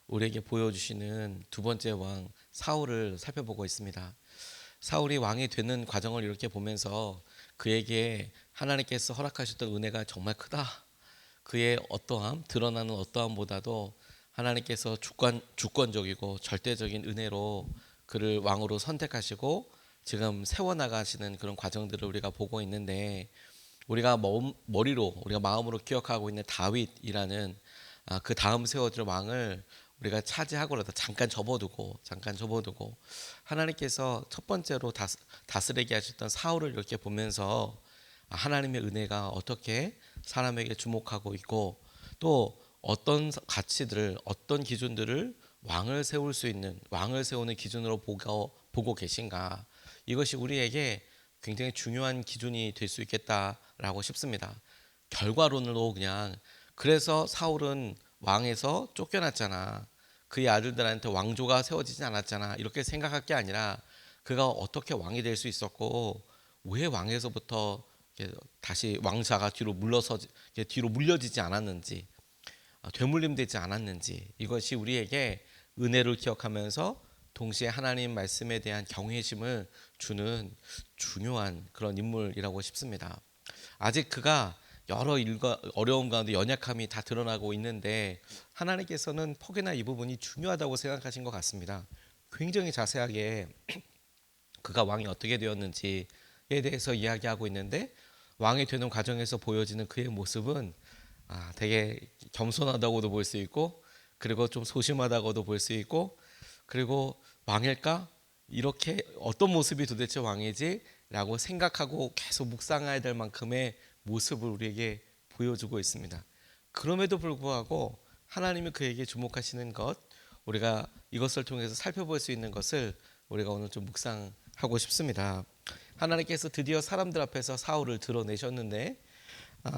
우리에게 보여주시는 두 번째 왕 사울을 살펴보고 있습니다. 사울이 왕이 되는 과정을 이렇게 보면서 그에게 하나님께서 허락하셨던 은혜가 정말 크다. 그의 어떠함, 드러나는 어떠함보다도 하나님께서 주권적이고 절대적인 은혜로 그를 왕으로 선택하시고 지금 세워나가시는 그런 과정들을 우리가 보고 있는데, 우리가 머리로 우리가 마음으로 기억하고 있는 다윗이라는 그 다음 세워질 왕을 우리가 차지하고라도 잠깐 접어두고 하나님께서 첫 번째로 다스리게 하셨던 사울을 이렇게 보면서 하나님의 은혜가 어떻게 사람에게 주목하고 있고, 또 어떤 가치들을, 어떤 기준들을 왕을 세우는 기준으로 보고 계신가, 이것이 우리에게 굉장히 중요한 기준이 될 수 있겠다라고 싶습니다. 결과론으로 그냥, 그래서 사울은 왕에서 쫓겨났잖아, 그의 아들들한테 왕조가 세워지지 않았잖아, 이렇게 생각할 게 아니라 그가 어떻게 왕이 될 수 있었고, 왜 왕에서부터 다시 왕자가 뒤로 물려지지 않았는지, 되물림되지 않았는지, 이것이 우리에게 은혜를 기억하면서 동시에 하나님 말씀에 대한 경외심을 주는 중요한 그런 인물이라고 싶습니다. 아직 그가 여러 일과 어려움 가운데 연약함이 다 드러나고 있는데, 하나님께서는 혹여나 이 부분이 중요하다고 생각하신 것 같습니다. 굉장히 자세하게 그가 왕이 어떻게 되었는지에 대해서 이야기하고 있는데, 왕이 되는 과정에서 보여지는 그의 모습은 되게 겸손하다고도 볼 수 있고, 그리고 좀 소심하다고도 볼 수 있고, 그리고 왕일까? 이렇게 어떤 모습이 도대체 왕이지? 라고 생각하고 계속 묵상해야 될 만큼의 모습을 우리에게 보여주고 있습니다. 그럼에도 불구하고 하나님이 그에게 주목하시는 것, 우리가 이것을 통해서 살펴볼 수 있는 것을 우리가 오늘 좀 묵상하고 싶습니다. 하나님께서 드디어 사람들 앞에서 사울을 드러내셨는데,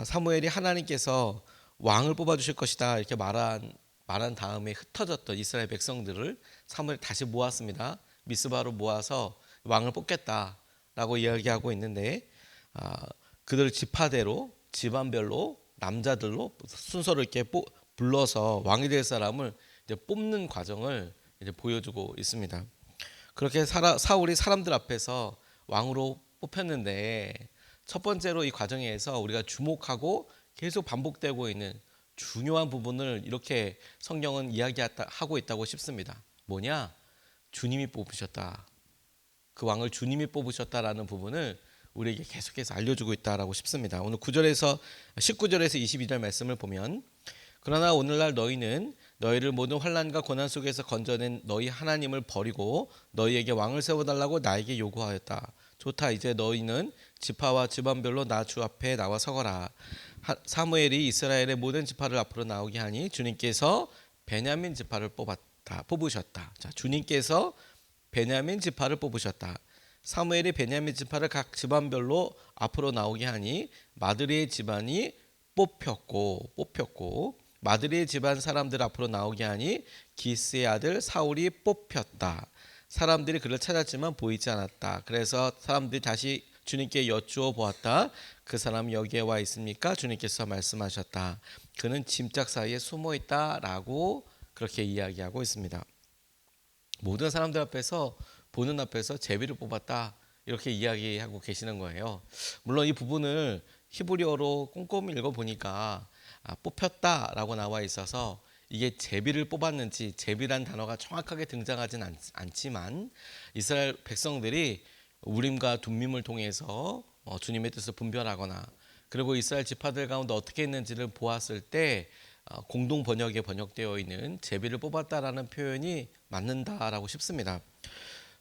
사무엘이 하나님께서 왕을 뽑아주실 것이다 이렇게 말한 다음에 흩어졌던 이스라엘 백성들을 사무엘이 다시 모았습니다. 미스바로 모아서 왕을 뽑겠다라고 이야기하고 있는데, 그들 지파대로 집안별로 남자들로 순서를 이렇게 불러서 왕이 될 사람을 이제 뽑는 과정을 이제 보여주고 있습니다. 그렇게 사울이 사람들 앞에서 왕으로 뽑혔는데, 첫 번째로 이 과정에서 우리가 주목하고 계속 반복되고 있는 중요한 부분을 이렇게 성경은 이야기하고 있다고 싶습니다. 뭐냐? 주님이 뽑으셨다. 그 왕을 주님이 뽑으셨다라는 부분을 우리에게 계속해서 알려주고 있다라고 싶습니다. 오늘 19절에서 22절 말씀을 보면, 그러나 오늘날 너희는 너희를 모든 환난과 고난 속에서 건져낸 너희 하나님을 버리고 너희에게 왕을 세워달라고 나에게 요구하였다. 좋다. 이제 너희는 지파와 집안별로 나 주 앞에 나와 서거라. 사무엘이 이스라엘의 모든 지파를 앞으로 나오게 하니 주님께서 베냐민 지파를 뽑으셨다. 자, 주님께서 베냐민 지파를 뽑으셨다. 사무엘이 베냐민 지파를 각 집안별로 앞으로 나오게 하니 마드리의 집안이 뽑혔고 마드리의 집안 사람들 앞으로 나오게 하니 기스의 아들 사울이 뽑혔다. 사람들이 그를 찾았지만 보이지 않았다. 그래서 사람들이 다시 주님께 여쭈어 보았다. 그 사람이 여기에 와 있습니까? 주님께서 말씀하셨다. 그는 짐짝 사이에 숨어 있다라고 그렇게 이야기하고 있습니다. 모든 사람들 앞에서, 보는 앞에서 제비를 뽑았다 이렇게 이야기하고 계시는 거예요. 물론 이 부분을 히브리어로 꼼꼼히 읽어보니까 뽑혔다라고 나와 있어서 이게 제비를 뽑았는지, 제비란 단어가 정확하게 등장하진 않지만 이스라엘 백성들이 우림과 둠밈을 통해서 주님의 뜻을 분별하거나, 그리고 이스라엘 지파들 가운데 어떻게 했는지를 보았을 때 공동 번역에 번역되어 있는 제비를 뽑았다라는 표현이 맞는다라고 싶습니다.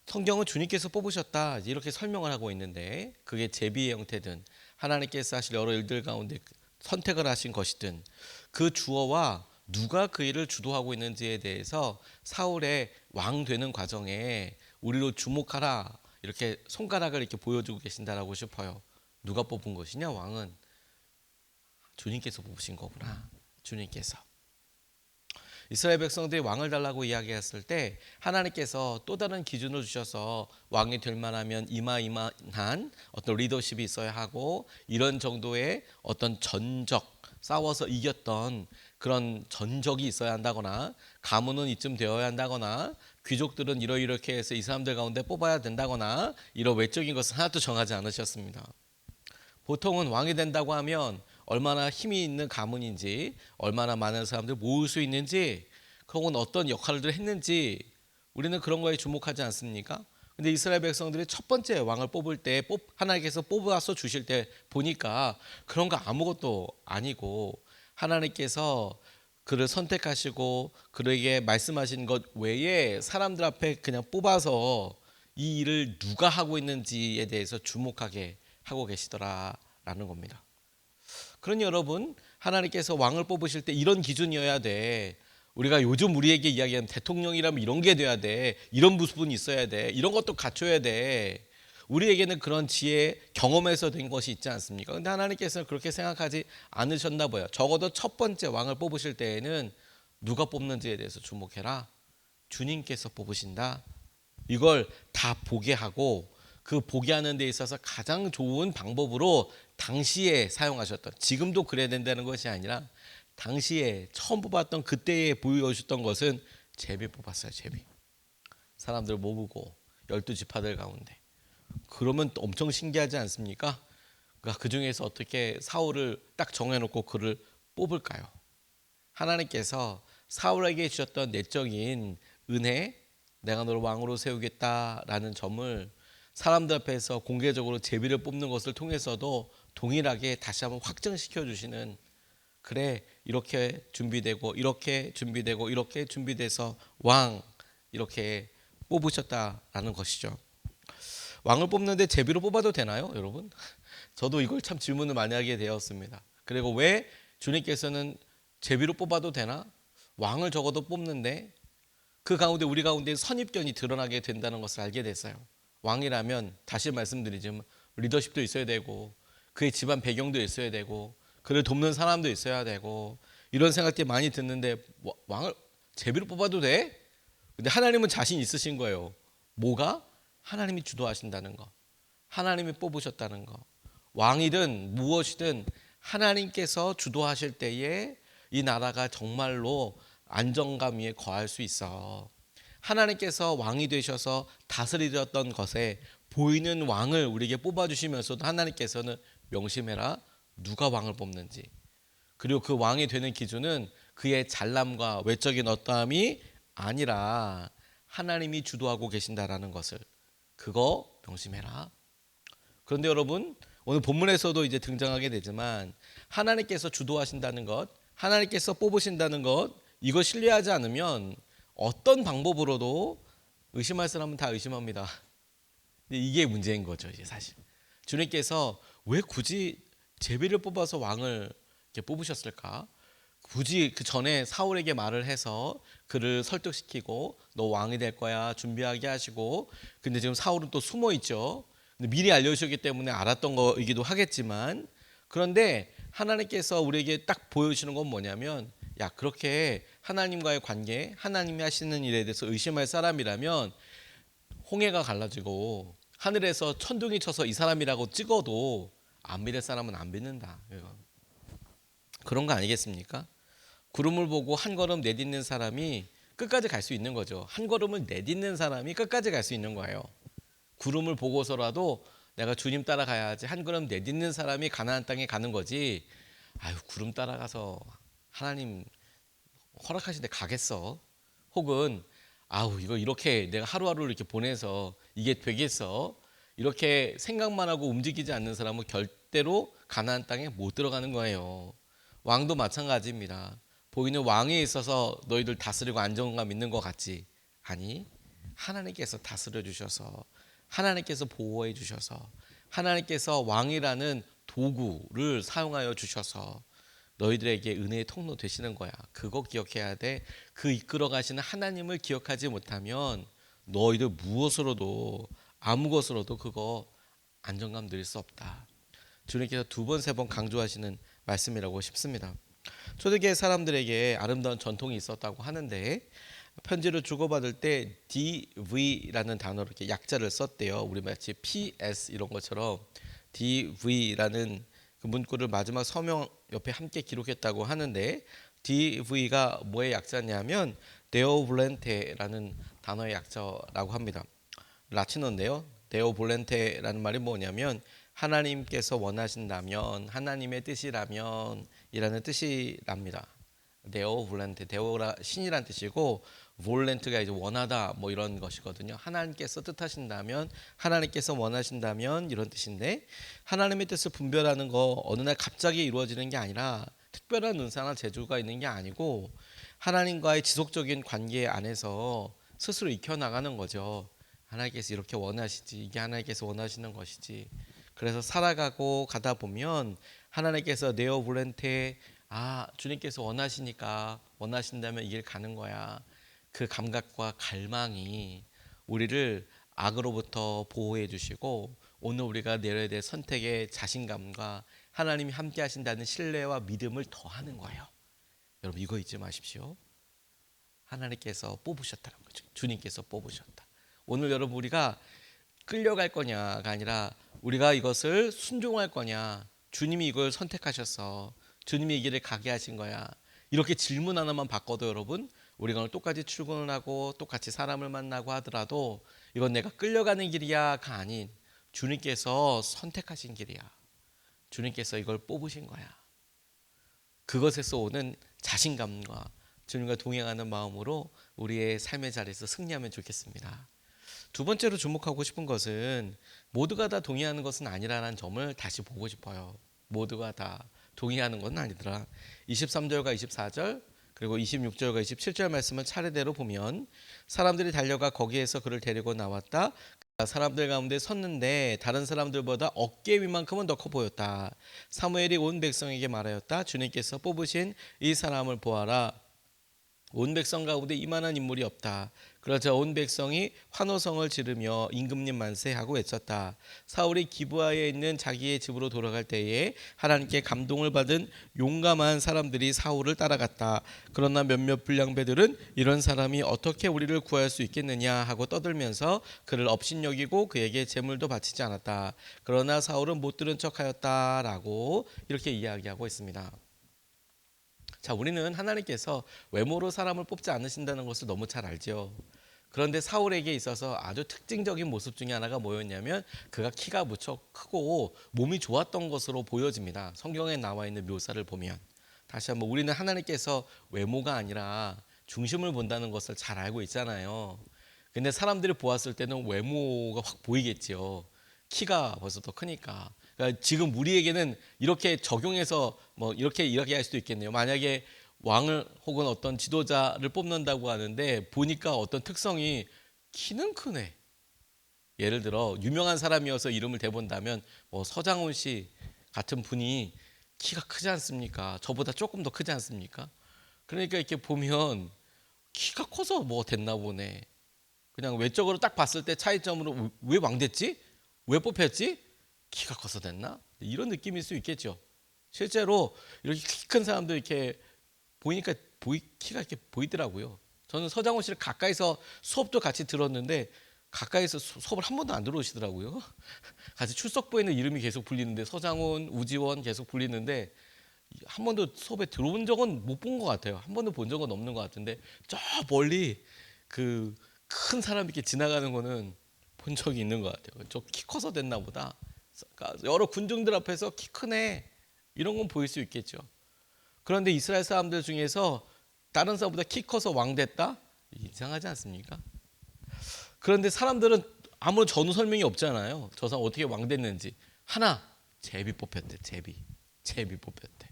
성경은 주님께서 뽑으셨다 이렇게 설명을 하고 있는데, 그게 제비의 형태든 하나님께서 하실 여러 일들 가운데 선택을 하신 것이든, 그 주어와 누가 그 일을 주도하고 있는지에 대해서 사울의 왕 되는 과정에 우리로 주목하라 이렇게 손가락을 이렇게 보여주고 계신다라고 싶어요. 누가 뽑은 것이냐? 왕은 주님께서 뽑으신 거구나. 주님께서. 이스라엘 백성들이 왕을 달라고 이야기했을 때 하나님께서 또 다른 기준을 주셔서 왕이 될 만하면 이만한 어떤 리더십이 있어야 하고, 이런 정도의 어떤 전적 싸워서 이겼던 그런 전적이 있어야 한다거나 가문은 이쯤 되어야 한다거나 귀족들은 이렇게 해서 이 사람들 가운데 뽑아야 된다거나 이런 외적인 것은 하나도 정하지 않으셨습니다. 보통은 왕이 된다고 하면 얼마나 힘이 있는 가문인지, 얼마나 많은 사람들 모을 수 있는지, 혹은 어떤 역할을 했는지 우리는 그런 거에 주목하지 않습니까? 근데 이스라엘 백성들이 첫 번째 왕을 뽑을 때 하나님께서 뽑아서 주실 때 보니까 그런 거 아무것도 아니고 하나님께서 그를 선택하시고 그에게 말씀하신 것 외에 사람들 앞에 그냥 뽑아서 이 일을 누가 하고 있는지에 대해서 주목하게 하고 계시더라라는 겁니다. 그러니 여러분, 하나님께서 왕을 뽑으실 때 이런 기준이어야 돼. 우리가 요즘 우리에게 이야기하는 대통령이라면 이런 게 돼야 돼. 이런 모습은 있어야 돼. 이런 것도 갖춰야 돼. 우리에게는 그런 지혜, 경험에서 된 것이 있지 않습니까? 근데 하나님께서는 그렇게 생각하지 않으셨나 봐요. 적어도 첫 번째 왕을 뽑으실 때에는 누가 뽑는지에 대해서 주목해라. 주님께서 뽑으신다. 이걸 다 보게 하고 그 보게 하는 데 있어서 가장 좋은 방법으로 당시에 사용하셨던, 지금도 그래야 된다는 것이 아니라 당시에 처음 뽑았던 그때에 보여주셨던 것은 제비 뽑았어요. 제비. 사람들 모으고 12지파들 가운데. 그러면 엄청 신기하지 않습니까? 그러니까 그 중에서 어떻게 사울을 딱 정해놓고 그를 뽑을까요? 하나님께서 사울에게 주셨던 내적인 은혜, 내가 너를 왕으로 세우겠다라는 점을 사람들 앞에서 공개적으로 제비를 뽑는 것을 통해서도 동일하게 다시 한번 확증시켜 주시는, 그래 이렇게 준비되고 이렇게 준비되고 이렇게 준비돼서 왕 이렇게 뽑으셨다라는 것이죠. 왕을 뽑는데 제비로 뽑아도 되나요, 여러분? 저도 이걸 참 질문을 많이 하게 되었습니다. 그리고 왜 주님께서는 제비로 뽑아도 되나? 왕을 적어도 뽑는데 그 가운데 우리 가운데 선입견이 드러나게 된다는 것을 알게 됐어요. 왕이라면 다시 말씀드리지만 리더십도 있어야 되고 그의 집안 배경도 있어야 되고 그를 돕는 사람도 있어야 되고 이런 생각들이 많이 듣는데 왕을 제비로 뽑아도 돼? 근데 하나님은 자신 있으신 거예요. 뭐가? 하나님이 주도하신다는 거, 하나님이 뽑으셨다는 거. 왕이든 무엇이든 하나님께서 주도하실 때에 이 나라가 정말로 안정감 위에 거할 수 있어. 하나님께서 왕이 되셔서 다스리셨던 것에 보이는 왕을 우리에게 뽑아주시면서도 하나님께서는 명심해라, 누가 왕을 뽑는지. 그리고 그 왕이 되는 기준은 그의 잘남과 외적인 어떠함이 아니라 하나님이 주도하고 계신다라는 것을, 그거 명심해라. 그런데 여러분, 오늘 본문에서도 이제 등장하게 되지만 하나님께서 주도하신다는 것, 하나님께서 뽑으신다는 것, 이거 신뢰하지 않으면 어떤 방법으로도 의심할 사람은 다 의심합니다. 근데 이게 문제인 거죠, 이제 사실. 주님께서 왜 굳이 제비를 뽑아서 왕을 이렇게 뽑으셨을까? 굳이 그 전에 사울에게 말을 해서 그를 설득시키고 너 왕이 될 거야 준비하게 하시고, 근데 지금 사울은 또 숨어 있죠. 근데 미리 알려주셨기 때문에 알았던 거이기도 하겠지만, 그런데 하나님께서 우리에게 딱 보여주시는 건 뭐냐면, 야, 그렇게 하나님과의 관계, 하나님이 하시는 일에 대해서 의심할 사람이라면 홍해가 갈라지고 하늘에서 천둥이 쳐서 이 사람이라고 찍어도 안 믿을 사람은 안 믿는다. 그런 거 아니겠습니까? 구름을 보고 한 걸음 내딛는 사람이 끝까지 갈 수 있는 거죠. 한 걸음을 내딛는 사람이 끝까지 갈 수 있는 거예요. 구름을 보고서라도 내가 주님 따라가야지 한 걸음 내딛는 사람이 가나안 땅에 가는 거지. 아유, 구름 따라가서 하나님 허락하신 데 가겠어? 혹은 아우, 이거 이렇게 내가 하루하루를 이렇게 보내서 이게 되겠어? 이렇게 생각만 하고 움직이지 않는 사람은 절대로 가나안 땅에 못 들어가는 거예요. 왕도 마찬가지입니다. 보이는 왕에 있어서 너희들 다스리고 안정감 있는 것 같지? 아니, 하나님께서 다스려 주셔서, 하나님께서 보호해 주셔서, 하나님께서 왕이라는 도구를 사용하여 주셔서 너희들에게 은혜의 통로 되시는 거야. 그거 기억해야 돼. 그 이끌어 가시는 하나님을 기억하지 못하면 너희들 무엇으로도 아무 것으로도 그거 안정감 누릴 수 없다. 주님께서 두 번, 세 번 강조하시는 말씀이라고 싶습니다. 초대교회 사람들에게 아름다운 전통이 있었다고 하는데, 편지를 주고받을 때 DV라는 단어로 이렇게 약자를 썼대요. 우리 마치 PS 이런 것처럼 DV라는 그 문구를 마지막 서명 옆에 함께 기록했다고 하는데 DV가 뭐의 약자냐면 데오 볼렌테라는 단어의 약자라고 합니다. 라틴어인데요. 데오 볼렌테라는 말이 뭐냐면 하나님께서 원하신다면, 하나님의 뜻이라면 이라는 뜻이랍니다. 데오 볼렌테, 데오라 신이란 뜻이고 볼렌트가 이제 원하다 뭐 이런 것이거든요. 하나님께서 뜻하신다면, 하나님께서 원하신다면 이런 뜻인데, 하나님의 뜻을 분별하는 거 어느 날 갑자기 이루어지는 게 아니라 특별한 은사나 재주가 있는 게 아니고 하나님과의 지속적인 관계 안에서 스스로 익혀나가는 거죠. 하나님께서 이렇게 원하시지, 이게 하나님께서 원하시는 것이지. 그래서 살아가고 가다 보면 하나님께서 네오 볼렌테, 주님께서 원하시니까, 원하신다면 이 길 가는 거야. 그 감각과 갈망이 우리를 악으로부터 보호해 주시고 오늘 우리가 내려야 될 선택의 자신감과 하나님이 함께 하신다는 신뢰와 믿음을 더하는 거예요. 여러분 이거 잊지 마십시오. 하나님께서 뽑으셨다는 거죠. 주님께서 뽑으셨다. 오늘 여러분 우리가 끌려갈 거냐가 아니라 우리가 이것을 순종할 거냐. 주님이 이걸 선택하셨어. 주님이 이 길을 가게 하신 거야. 이렇게 질문 하나만 바꿔도 여러분 우리가 오늘 똑같이 출근을 하고 똑같이 사람을 만나고 하더라도 이건 내가 끌려가는 길이야가 아닌 주님께서 선택하신 길이야. 주님께서 이걸 뽑으신 거야. 그것에서 오는 자신감과 주님과 동행하는 마음으로 우리의 삶의 자리에서 승리하면 좋겠습니다. 두 번째로 주목하고 싶은 것은 모두가 다 동의하는 것은 아니라는 점을 다시 보고 싶어요. 모두가 다 동의하는 것은 아니더라. 23절과 24절 그리고 26절과 27절 말씀을 차례대로 보면 사람들이 달려가 거기에서 그를 데리고 나왔다. 사람들 가운데 섰는데 다른 사람들보다 어깨 위만큼은 더 커 보였다. 사무엘이 온 백성에게 말하였다. 주님께서 뽑으신 이 사람을 보아라. 온 백성 가운데 이만한 인물이 없다. 그러자 온 백성이 환호성을 지르며 임금님 만세하고 외쳤다. 사울이 기브아에 있는 자기의 집으로 돌아갈 때에 하나님께 감동을 받은 용감한 사람들이 사울을 따라갔다. 그러나 몇몇 불량배들은 이런 사람이 어떻게 우리를 구할 수 있겠느냐 하고 떠들면서 그를 업신여기고 그에게 제물도 바치지 않았다. 그러나 사울은 못 들은 척하였다라고 이렇게 이야기하고 있습니다. 자, 우리는 하나님께서 외모로 사람을 뽑지 않으신다는 것을 너무 잘 알죠. 그런데 사울에게 있어서 아주 특징적인 모습 중에 하나가 뭐였냐면 그가 키가 무척 크고 몸이 좋았던 것으로 보여집니다. 성경에 나와 있는 묘사를 보면. 다시 한번 우리는 하나님께서 외모가 아니라 중심을 본다는 것을 잘 알고 있잖아요. 근데 사람들이 보았을 때는 외모가 확 보이겠죠. 키가 벌써 더 크니까. 그러니까 지금 우리에게는 이렇게 적용해서 뭐 이렇게 이야기할 수도 있겠네요. 만약에 왕을 혹은 어떤 지도자를 뽑는다고 하는데 보니까 어떤 특성이 키는 크네. 예를 들어 유명한 사람이어서 이름을 대본다면 뭐 서장훈 씨 같은 분이 키가 크지 않습니까? 저보다 조금 더 크지 않습니까? 그러니까 이렇게 보면 키가 커서 뭐 됐나 보네. 그냥 외적으로 딱 봤을 때 차이점으로 왜 왕됐지? 왜 뽑혔지? 키가 커서 됐나? 이런 느낌일 수 있겠죠. 실제로 이렇게 키 큰 사람도 이렇게 보이니까 키가 이렇게 보이더라고요. 저는 서장훈 씨를 가까이서 수업도 같이 들었는데 가까이서 수업을 한 번도 안 들어오시더라고요. 같이 출석부에는 이름이 계속 불리는데 서장훈, 우지원 계속 불리는데 한 번도 수업에 들어온 적은 못 본 것 같아요. 한 번도 본 적은 없는 것 같은데 저 멀리 그 큰 사람 이렇게 지나가는 거는 본 적이 있는 것 같아요. 저 키 커서 됐나 보다. 그러니까 여러 군중들 앞에서 키 크네 이런 건 보일 수 있겠죠. 그런데 이스라엘 사람들 중에서 다른 사람보다 키 커서 왕 됐다? 이상하지 않습니까? 그런데 사람들은 아무런 전후 설명이 없잖아요. 저 사람 어떻게 왕 됐는지. 하나, 제비 뽑혔대. 제비 뽑혔대.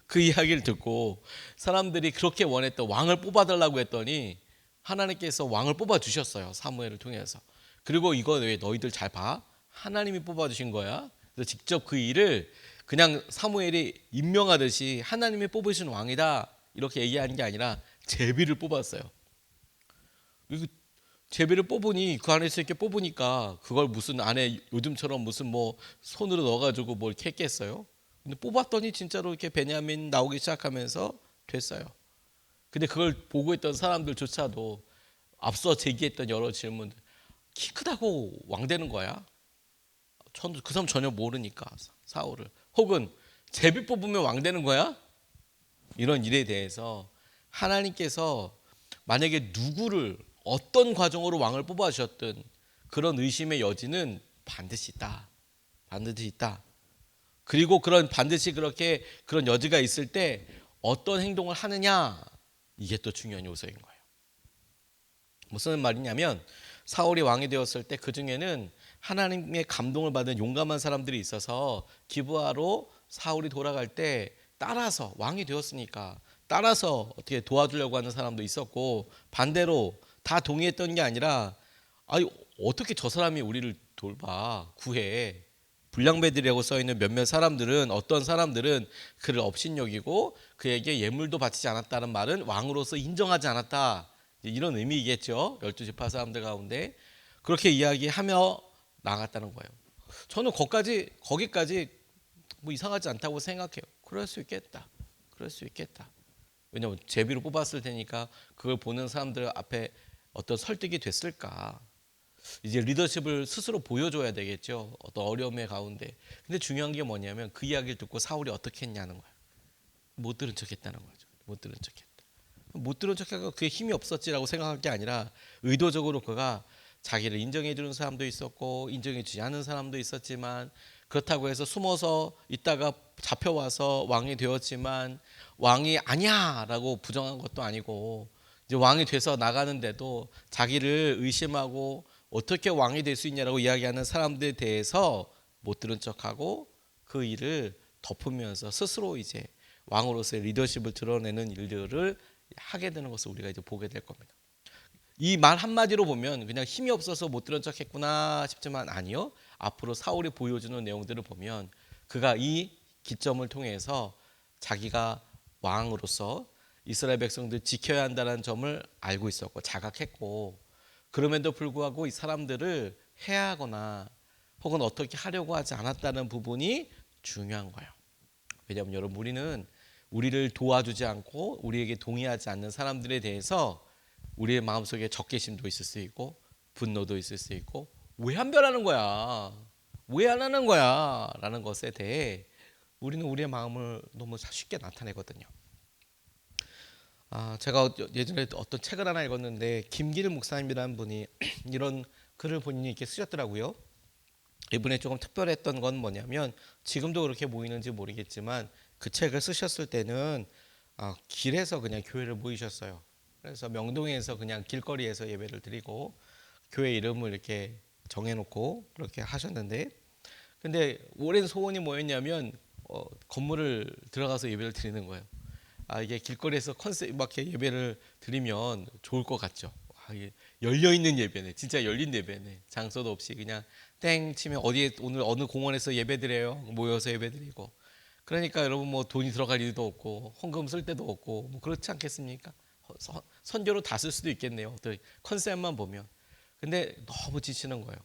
그 이야기를 듣고 사람들이 그렇게 원했던 왕을 뽑아달라고 했더니 하나님께서 왕을 뽑아주셨어요. 사무엘을 통해서. 그리고 이거 왜 너희들 잘 봐? 하나님이 뽑아주신 거야. 그래서 직접 그 일을 그냥 사무엘이 임명하듯이 하나님이 뽑으신 왕이다 이렇게 얘기하는 게 아니라 제비를 뽑았어요. 제비를 뽑으니 그 안에서 이렇게 뽑으니까 그걸 무슨 안에 요즘처럼 무슨 뭐 손으로 넣어가지고 뭘 이렇게 했겠어요. 근데 뽑았더니 진짜로 이렇게 베냐민 나오기 시작하면서 됐어요. 근데 그걸 보고 있던 사람들조차도 앞서 제기했던 여러 질문들 키 크다고 왕 되는 거야? 그 사람 전혀 모르니까 사울을. 혹은 제비 뽑으면 왕 되는 거야? 이런 일에 대해서 하나님께서 만약에 누구를 어떤 과정으로 왕을 뽑아주셨든 그런 의심의 여지는 반드시 있다. 반드시 있다. 그리고 그런 반드시 그렇게 그런 여지가 있을 때 어떤 행동을 하느냐, 이게 또 중요한 요소인 거예요. 무슨 말이냐면 사울이 왕이 되었을 때 그 중에는 하나님의 감동을 받은 용감한 사람들이 있어서 기브아로 사울이 돌아갈 때 따라서, 왕이 되었으니까 따라서 어떻게 도와주려고 하는 사람도 있었고, 반대로 다 동의했던 게 아니라 아니 어떻게 저 사람이 우리를 돌봐 구해, 불량배들이라고 써있는 몇몇 사람들은, 어떤 사람들은 그를 업신여기고 그에게 예물도 바치지 않았다는 말은 왕으로서 인정하지 않았다, 이런 의미이겠죠. 12지파 사람들 가운데 그렇게 이야기하며 나갔다는 거예요. 저는 거기까지 뭐 이상하지 않다고 생각해요. 그럴 수 있겠다. 그럴 수 있겠다. 왜냐하면 제비로 뽑았을 테니까 그걸 보는 사람들 앞에 어떤 설득이 됐을까. 이제 리더십을 스스로 보여줘야 되겠죠. 어떤 어려움의 가운데. 근데 중요한 게 뭐냐면 그 이야기를 듣고 사울이 어떻게 했냐는 거예요. 못 들은 척했다는 거죠. 못 들은 척했다. 못 들은 척하고 그게 힘이 없었지라고 생각할 게 아니라 의도적으로 그가 자기를 인정해 주는 사람도 있었고 인정해 주지 않은 사람도 있었지만, 그렇다고 해서 숨어서 있다가 잡혀와서 왕이 되었지만 왕이 아니야라고 부정한 것도 아니고, 이제 왕이 돼서 나가는데도 자기를 의심하고 어떻게 왕이 될 수 있냐라고 이야기하는 사람들에 대해서 못 들은 척하고 그 일을 덮으면서 스스로 이제 왕으로서의 리더십을 드러내는 일들을 하게 되는 것을 우리가 이제 보게 될 겁니다. 이 말 한마디로 보면 그냥 힘이 없어서 못 들은 척 했구나 싶지만 아니요. 앞으로 사울이 보여주는 내용들을 보면 그가 이 기점을 통해서 자기가 왕으로서 이스라엘 백성들 지켜야 한다는 점을 알고 있었고 자각했고, 그럼에도 불구하고 이 사람들을 해하거나 혹은 어떻게 하려고 하지 않았다는 부분이 중요한 거예요. 왜냐하면 여러분, 우리를 도와주지 않고 우리에게 동의하지 않는 사람들에 대해서 우리의 마음속에 적개심도 있을 수 있고 분노도 있을 수 있고, 왜 안 변하는 거야? 왜 안 하는 거야? 라는 것에 대해 우리는 우리의 마음을 너무 쉽게 나타내거든요. 제가 예전에 어떤 책을 하나 읽었는데 김기를 목사님이라는 분이 이런 글을 본인이 이렇게 쓰셨더라고요. 이분의 조금 특별했던 건 뭐냐면, 지금도 그렇게 보이는지 모르겠지만 그 책을 쓰셨을 때는 길에서 그냥 교회를 모이셨어요. 그래서 명동에서 그냥 길거리에서 예배를 드리고 교회 이름을 이렇게 정해놓고 그렇게 하셨는데, 근데 오랜 소원이 뭐였냐면 건물을 들어가서 예배를 드리는 거예요. 이게 길거리에서 컨셉 막 이렇게 예배를 드리면 좋을 것 같죠. 이게 열려 있는 예배네, 진짜 열린 예배네. 장소도 없이 그냥 땡 치면 어디에 오늘 어느 공원에서 예배드려요, 모여서 예배드리고. 그러니까 여러분 뭐 돈이 들어갈 일도 없고 헌금 쓸 데도 없고 뭐 그렇지 않겠습니까? 선교로 다 쓸 수도 있겠네요. 컨셉만 보면. 근데 너무 지치는 거예요.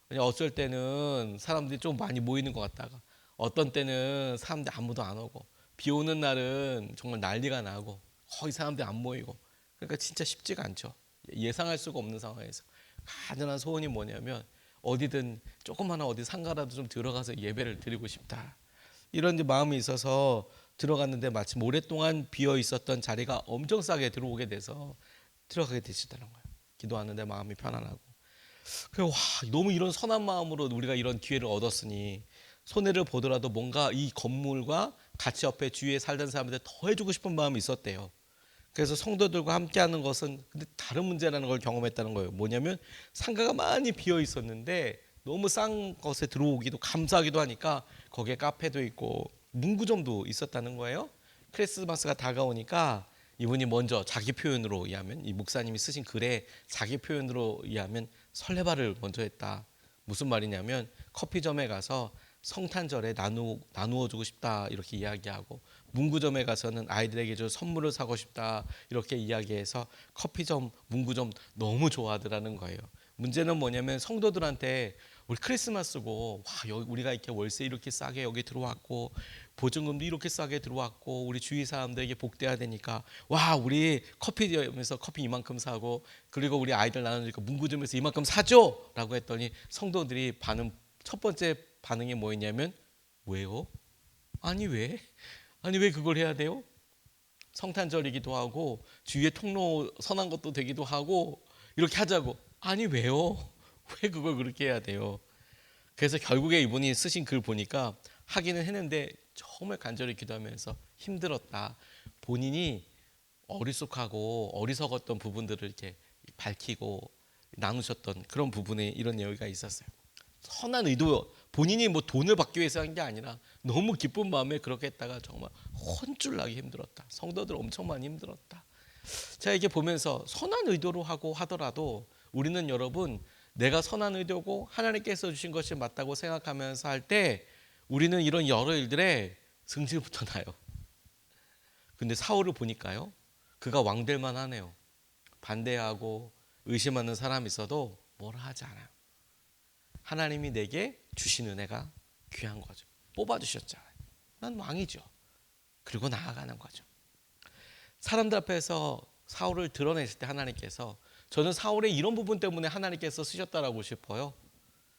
그냥 어쩔 때는 사람들이 좀 많이 모이는 것 같다가 어떤 때는 사람들 아무도 안 오고, 비 오는 날은 정말 난리가 나고 거의 사람들이 안 모이고, 그러니까 진짜 쉽지가 않죠. 예상할 수가 없는 상황에서 가난한 소원이 뭐냐면 어디든 조그마한 어디 상가라도 좀 들어가서 예배를 드리고 싶다, 이런 마음이 있어서 들어갔는데 마침 오랫동안 비어 있었던 자리가 엄청 싸게 들어오게 돼서 들어가게 되시다는 거예요. 기도하는데 마음이 편안하고. 그래, 와, 너무 이런 선한 마음으로 우리가 이런 기회를 얻었으니 손해를 보더라도 뭔가 이 건물과 같이 옆에 주위에 살던 사람한테 더 해주고 싶은 마음이 있었대요. 그래서 성도들과 함께하는 것은 근데 다른 문제라는 걸 경험했다는 거예요. 뭐냐면 상가가 많이 비어 있었는데 너무 싼 것에 들어오기도 감사하기도 하니까 거기에 카페도 있고 문구점도 있었다는 거예요. 크리스마스가 다가오니까 이분이 먼저 자기 표현으로 의하면, 이 목사님이 쓰신 글에 자기 표현으로 의하면 설레발을 먼저 했다. 무슨 말이냐면 커피점에 가서 성탄절에 나누어 주고 싶다 이렇게 이야기하고, 문구점에 가서는 아이들에게 좀 선물을 사고 싶다 이렇게 이야기해서 커피점, 문구점 너무 좋아하더라는 거예요. 문제는 뭐냐면 성도들한테 우리 크리스마스고 우리가 이렇게 월세 이렇게 싸게 여기 들어왔고 보증금도 이렇게 싸게 들어왔고 우리 주위 사람들에게 복돼야 되니까 우리 커피점에서 커피 이만큼 사고, 그리고 우리 아이들 나누니까 문구점에서 이만큼 사줘 라고 했더니 성도들이 첫 번째 반응이 뭐였냐면 왜요? 아니 왜? 아니 왜 그걸 해야 돼요? 성탄절이기도 하고 주위에 통로 선한 것도 되기도 하고 이렇게 하자고. 아니 왜요? 왜 그걸 그렇게 해야 돼요? 그래서 결국에 이분이 쓰신 글 보니까 하기는 했는데 정말 간절히 기도하면서 힘들었다. 본인이 어리숙하고 어리석었던 부분들을 이렇게 밝히고 나누셨던 그런 부분에 이런 내용이 있었어요. 선한 의도, 본인이 뭐 돈을 받기 위해서 한 게 아니라 너무 기쁜 마음에 그렇게 했다가 정말 혼쭐 나기 힘들었다. 성도들 엄청 많이 힘들었다. 제가 이렇게 보면서 선한 의도로 하고 하더라도 우리는 여러분, 내가 선한 의도고 하나님께서 주신 것이 맞다고 생각하면서 할 때 우리는 이런 여러 일들에 승질부터 나요. 근데 사울을 보니까요, 그가 왕될 만하네요. 반대하고 의심하는 사람이 있어도 뭐라 하지 않아요. 하나님이 내게 주신 은혜가 귀한 거죠. 뽑아주셨잖아요. 난 왕이죠. 그리고 나아가는 거죠. 사람들 앞에서 사울을 드러냈을 때 하나님께서, 저는 사울의 이런 부분 때문에 하나님께서 쓰셨다라고 싶어요.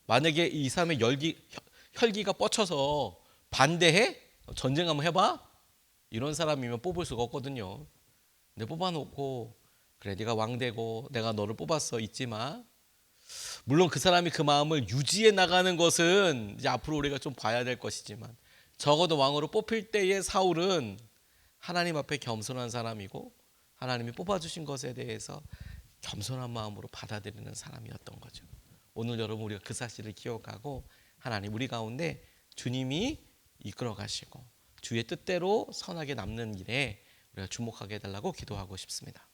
만약에 이 사람의 혈기가 뻗쳐서 반대해? 전쟁 한번 해봐? 이런 사람이면 뽑을 수가 없거든요. 근데 뽑아놓고 그래 네가 왕 되고 내가 너를 뽑았어 잊지 마. 물론 그 사람이 그 마음을 유지해 나가는 것은 이제 앞으로 우리가 좀 봐야 될 것이지만, 적어도 왕으로 뽑힐 때의 사울은 하나님 앞에 겸손한 사람이고 하나님이 뽑아주신 것에 대해서 겸손한 마음으로 받아들이는 사람이었던 거죠. 오늘 여러분 우리가 그 사실을 기억하고 하나님 우리 가운데 주님이 이끌어 가시고 주의 뜻대로 선하게 남는 일에 우리가 주목하게 해달라고 기도하고 싶습니다.